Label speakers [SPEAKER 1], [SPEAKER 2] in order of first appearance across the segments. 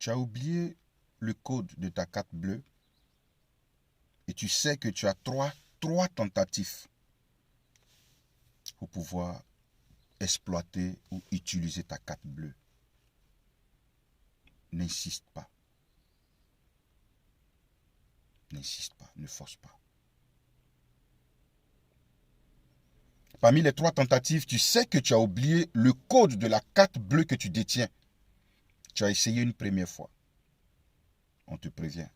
[SPEAKER 1] Tu as oublié le code de ta carte bleue et tu sais que tu as trois tentatives pour pouvoir exploiter ou utiliser ta carte bleue. N'insiste pas. N'insiste pas, ne force pas. Parmi les 3 tentatives, tu sais que tu as oublié le code de la carte bleue que tu détiens. Tu as essayé une première fois. On te prévient.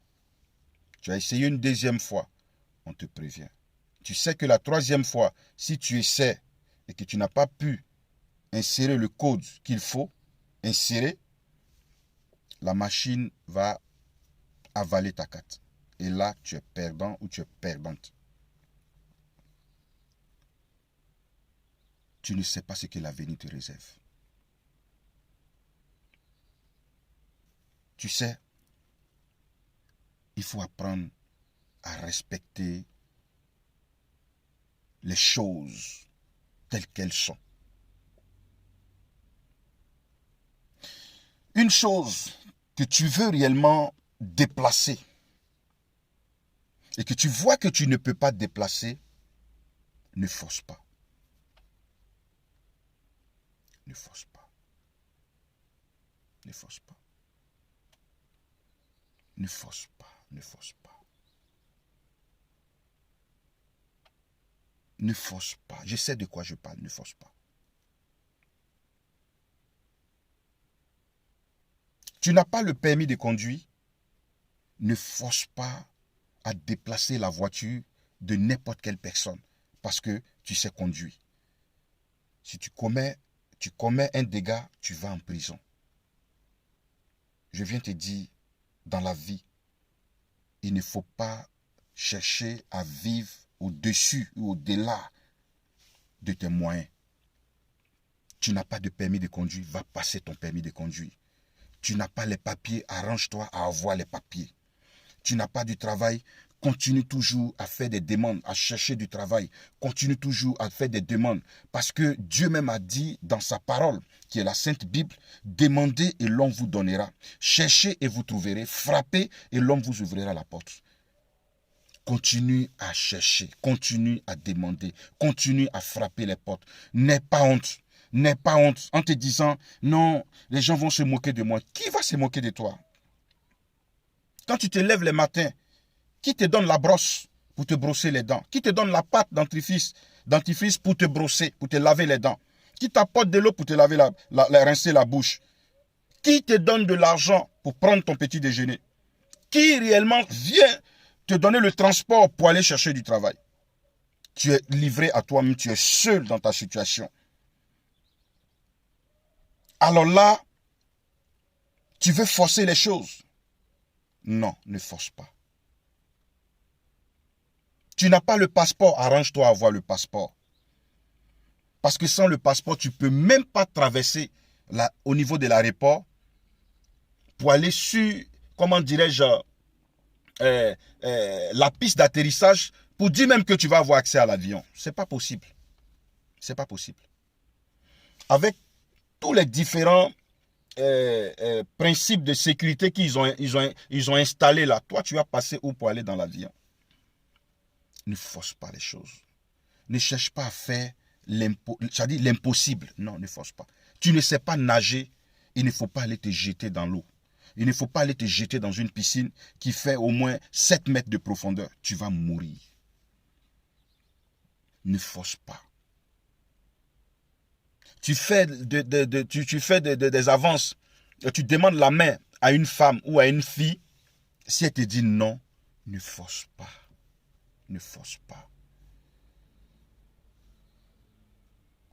[SPEAKER 1] Tu as essayé une deuxième fois. On te prévient. Tu sais que la 3e fois, si tu essaies et que tu n'as pas pu insérer le code qu'il faut insérer, la machine va avaler ta carte. Et là, tu es perdant ou tu es perdante. Tu ne sais pas ce que l'avenir te réserve. Tu sais, il faut apprendre à respecter les choses telles qu'elles sont. Une chose que tu veux réellement déplacer et que tu vois que tu ne peux pas déplacer, ne force pas. Ne force pas. Ne force pas. Ne force pas. Ne force pas. Ne force pas. Je sais de quoi je parle. Ne force pas. Tu n'as pas le permis de conduire. Ne force pas à déplacer la voiture de n'importe quelle personne parce que tu sais conduire. Si tu commets un dégât, tu vas en prison. Je viens te dire, dans la vie, il ne faut pas chercher à vivre au-dessus ou au-delà de tes moyens. Tu n'as pas de permis de conduire, va passer ton permis de conduire. Tu n'as pas les papiers, arrange-toi à avoir les papiers. Tu n'as pas du travail, continue toujours à faire des demandes, à chercher du travail. Continue toujours à faire des demandes. Parce que Dieu même a dit dans sa parole, qui est la Sainte Bible, demandez et l'on vous donnera. Cherchez et vous trouverez. Frappez et l'on vous ouvrira la porte. Continue à chercher, continue à demander, continue à frapper les portes. N'aie pas honte. N'aie pas honte en te disant, non, les gens vont se moquer de moi. Qui va se moquer de toi? Quand tu te lèves le matin, qui te donne la brosse pour te brosser les dents? Qui te donne la pâte dentifrice pour te brosser, pour te laver les dents? Qui t'apporte de l'eau pour te laver rincer la bouche? Qui te donne de l'argent pour prendre ton petit déjeuner? Qui réellement vient te donner le transport pour aller chercher du travail? Tu es livré à toi-même, tu es seul dans ta situation. Alors là, tu veux forcer les choses. Non, ne force pas. Tu n'as pas le passeport, arrange-toi à avoir le passeport. Parce que sans le passeport, tu ne peux même pas traverser au niveau de l'aéroport pour aller sur, comment dirais-je, la piste d'atterrissage pour dire même que tu vas avoir accès à l'avion. Ce n'est pas possible. Ce n'est pas possible. Avec tous les différents principes de sécurité qu'ils ont installés là, toi, tu vas passer où pour aller dans l'avion? Ne force pas les choses. Ne cherche pas à faire l'impossible. Non, ne force pas. Tu ne sais pas nager, il ne faut pas aller te jeter dans l'eau. Il ne faut pas aller te jeter dans une piscine qui fait au moins 7 mètres de profondeur. Tu vas mourir. Ne force pas. Tu fais des avances, tu demandes la main à une femme ou à une fille. Si elle te dit non, ne force pas. Ne force pas.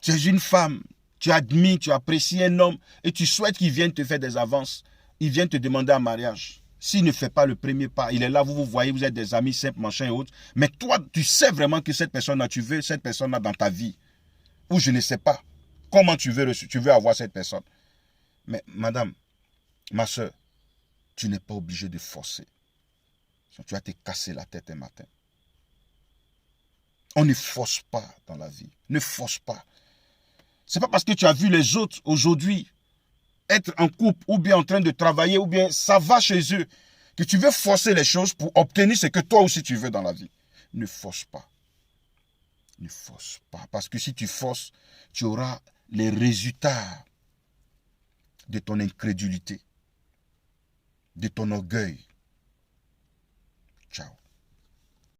[SPEAKER 1] Tu es une femme, tu admires, tu apprécies un homme et tu souhaites qu'il vienne te faire des avances. Il vient te demander un mariage. S'il ne fait pas le premier pas, il est là, vous vous voyez, vous êtes des amis simples, machin et autres. Mais toi, tu sais vraiment que cette personne-là, tu veux cette personne-là dans ta vie. Ou je ne sais pas comment tu veux avoir cette personne. Mais madame, ma soeur, tu n'es pas obligé de forcer. Tu vas te casser la tête un matin. On ne force pas dans la vie. Ne force pas. Ce n'est pas parce que tu as vu les autres aujourd'hui être en couple, ou bien en train de travailler, ou bien ça va chez eux, que tu veux forcer les choses pour obtenir ce que toi aussi tu veux dans la vie. Ne force pas. Ne force pas. Parce que si tu forces, tu auras les résultats de ton incrédulité, de ton orgueil. Ciao.